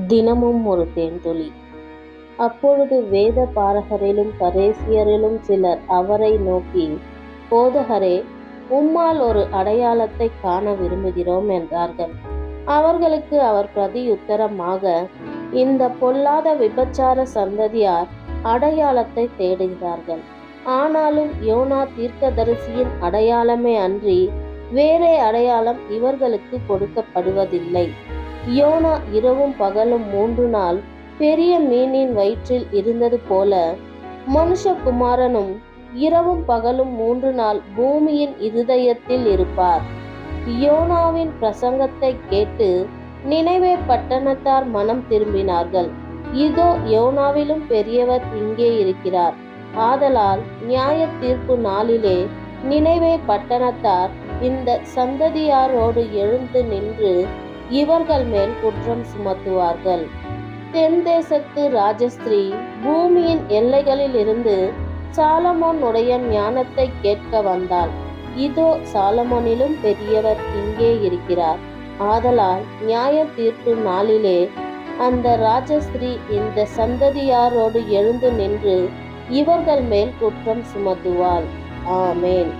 தினமும் ஒரு தேன்துளி. அப்பொழுது வேத பாரகரிலும் பரிசேயரிலும் சிலர் அவரை நோக்கி, போதகரே, உம்மால் ஒரு அடையாளத்தை காண விரும்புகிறோம் என்றார்கள். அவர்களுக்கு அவர் பிரதியுத்தரமாக, இந்த பொல்லாத விபச்சார சந்ததியார் அடையாளத்தை தேடுகிறார்கள். ஆனாலும் யோனா தீர்க்கதரிசியின் அடையாளமே அன்றி வேறே அடையாளம் இவர்களுக்கு கொடுக்கப்படுவதில்லை. யோனா இரவும் பகலும் 3 நாள் பெரிய மீனின் வயிற்றில் இருந்தது போல, மனுஷகுமாரனும் இரவும் பகலும் 3 நாள் பூமியின் இருதயத்தில் இருப்பார். யோனாவின் பிரசங்கத்தை கேட்டு நினைவே பட்டணத்தார் மனம் திரும்பினார்கள். இதோ, யோனாவிலும் பெரியவர் இங்கே இருக்கிறார். ஆதலால் நியாய தீர்ப்பு நாளிலே நினைவே பட்டணத்தார் இந்த சந்ததியாரோடு எழுந்து நின்று இவர்கள் மேல் குற்றம் சுமத்துவார்கள். தென் தேசத்து ராஜஸ்திரீ பூமியின் எல்லைகளில் இருந்து சாலமோனுடைய ஞானத்தை கேட்க வந்தாள். இதோ, சாலமோனிலும் பெரியவர் இங்கே இருக்கிறார். ஆதலால் நியாய தீர்ப்பு நாளிலே அந்த ராஜஸ்திரீ இந்த சந்ததியாரோடு எழுந்து நின்று இவர்கள் மேல் குற்றம் சுமத்துவாள். ஆமேன்.